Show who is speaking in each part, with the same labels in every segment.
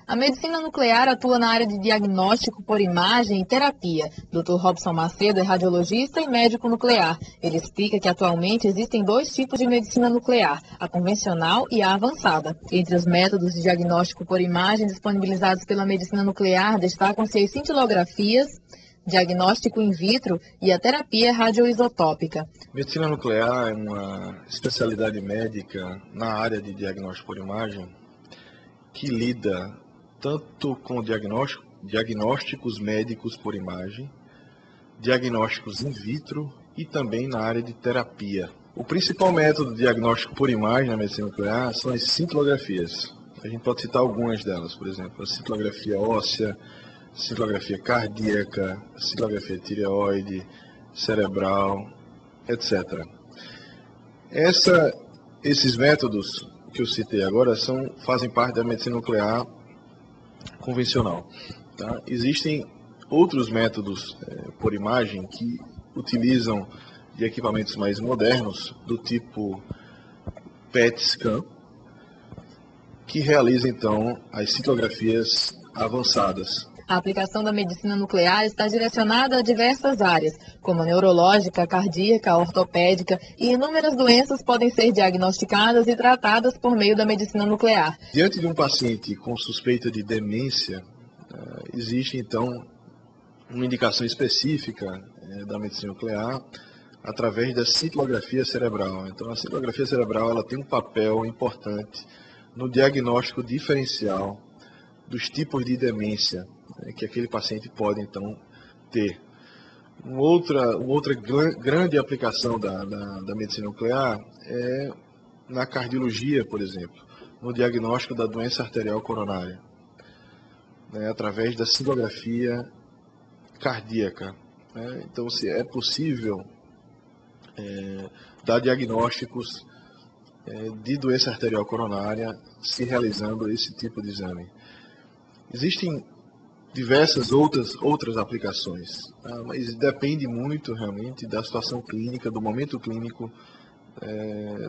Speaker 1: A medicina nuclear atua na área de diagnóstico por imagem e terapia. Dr. Robson Macedo é radiologista e médico nuclear. Ele explica que atualmente existem dois tipos de medicina nuclear, a convencional e a avançada. Entre os métodos de diagnóstico por imagem disponibilizados pela medicina nuclear, destacam-se as cintilografias, diagnóstico in vitro e a terapia radioisotópica.
Speaker 2: Medicina nuclear é uma especialidade médica na área de diagnóstico por imagem que lida tanto com diagnósticos médicos por imagem, diagnósticos in vitro e também na área de terapia. O principal método de diagnóstico por imagem na medicina nuclear são as cintilografias. A gente pode citar algumas delas, por exemplo, a cintilografia óssea, cintilografia cardíaca, cintilografia tireoide, cerebral, etc. Esses métodos que eu citei agora fazem parte da medicina nuclear convencional. Tá? Existem outros métodos por imagem que utilizam de equipamentos mais modernos, do tipo PET scan, que realizam então as cintilografias avançadas.
Speaker 1: A aplicação da medicina nuclear está direcionada a diversas áreas, como a neurológica, cardíaca, ortopédica, e inúmeras doenças podem ser diagnosticadas e tratadas por meio da medicina nuclear.
Speaker 2: Diante de um paciente com suspeita de demência, existe então uma indicação específica da medicina nuclear através da cintilografia cerebral. Então a cintilografia cerebral ela tem um papel importante no diagnóstico diferencial dos tipos de demência que aquele paciente pode, então, ter. Uma outra grande aplicação da medicina nuclear é na cardiologia, por exemplo, no diagnóstico da doença arterial coronária, através da cintilografia cardíaca. Então, se é possível dar diagnósticos de doença arterial coronária se realizando esse tipo de exame. Existem diversas outras aplicações, tá? Mas depende muito realmente da situação clínica, do momento clínico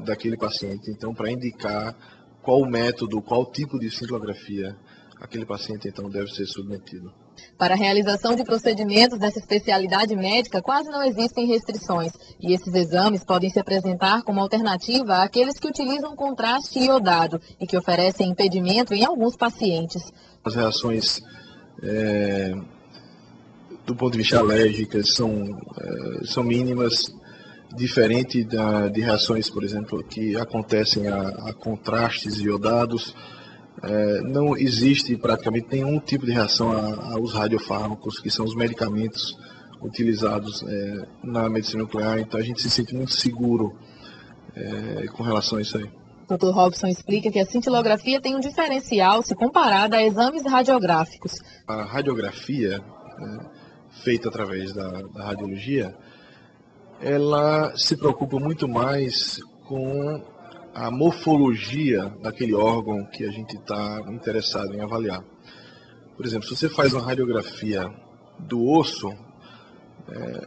Speaker 2: daquele paciente. Então, para indicar qual método, qual tipo de cintilografia aquele paciente então deve ser submetido.
Speaker 1: Para a realização de procedimentos dessa especialidade médica, quase não existem restrições, e esses exames podem se apresentar como alternativa àqueles que utilizam contraste iodado e que oferecem impedimento em alguns pacientes.
Speaker 2: As reações do ponto de vista alérgicas são mínimas, diferente de reações, por exemplo, que acontecem a contrastes iodados. Não existe praticamente nenhum tipo de reação aos radiofármacos, que são os medicamentos utilizados na medicina nuclear, então a gente se sente muito seguro com relação a isso aí.
Speaker 1: Dr. Robson explica que a cintilografia tem um diferencial se comparada a exames radiográficos.
Speaker 2: A radiografia, feita através da radiologia, ela se preocupa muito mais com a morfologia daquele órgão que a gente está interessado em avaliar. Por exemplo, se você faz uma radiografia do osso,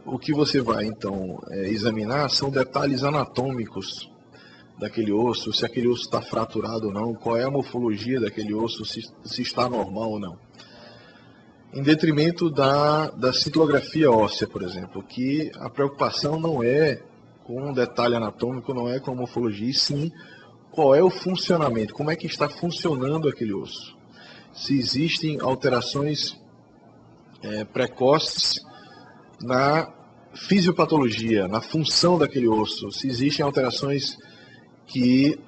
Speaker 2: o que você vai então examinar são detalhes anatômicos daquele osso, se aquele osso está fraturado ou não, qual é a morfologia daquele osso, se está normal ou não. Em detrimento da cintilografia óssea, por exemplo, que a preocupação não é com um detalhe anatômico, não é com a morfologia, e sim qual é o funcionamento, como é que está funcionando aquele osso. Se existem alterações precoces na fisiopatologia, na função daquele osso, se existem alterações que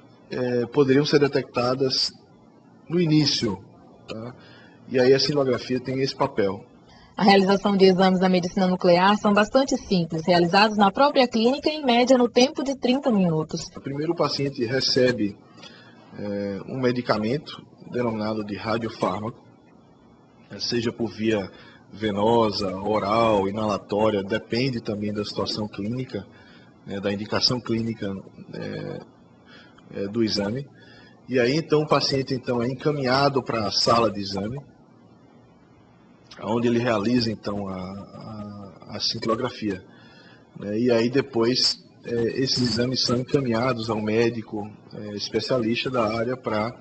Speaker 2: poderiam ser detectadas no início, tá? E aí a cintilografia tem esse papel.
Speaker 1: A realização de exames da medicina nuclear são bastante simples, realizados na própria clínica em média no tempo de 30 minutos.
Speaker 2: Primeiro o paciente recebe um medicamento denominado de radiofármaco, seja por via venosa, oral, inalatória, depende também da situação clínica, da indicação clínica do exame. E aí então o paciente então é encaminhado para a sala de exame, onde ele realiza então a cintilografia. E aí depois esses exames são encaminhados ao médico especialista da área para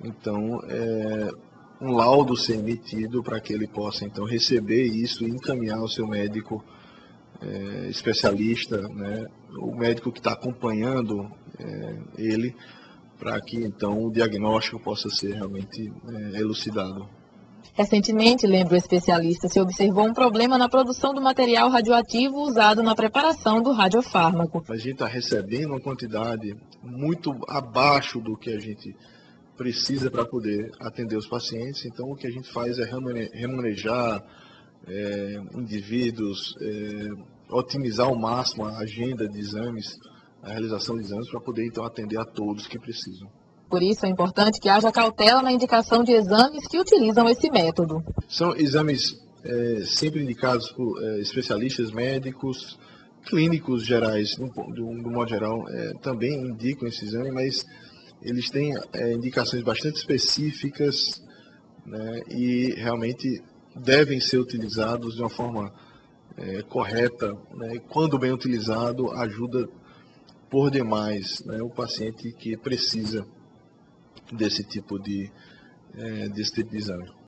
Speaker 2: então um laudo ser emitido para que ele possa então receber isso e encaminhar ao seu médico especialista, né, o médico que está acompanhando ele, para que então o diagnóstico possa ser realmente elucidado.
Speaker 1: Recentemente, lembra o especialista, se observou um problema na produção do material radioativo usado na preparação do radiofármaco.
Speaker 2: A gente está recebendo uma quantidade muito abaixo do que a gente precisa para poder atender os pacientes, então o que a gente faz é remanejar indivíduos, otimizar ao máximo a agenda de exames, a realização de exames, para poder então atender a todos que precisam.
Speaker 1: Por isso é importante que haja cautela na indicação de exames que utilizam esse método.
Speaker 2: São exames sempre indicados por especialistas médicos, clínicos gerais, do modo geral, também indicam esse exame, mas eles têm indicações bastante específicas, né, e realmente devem ser utilizados de uma forma correta, né, e quando bem utilizado, ajuda por demais, né, o paciente que precisa desse tipo de exame.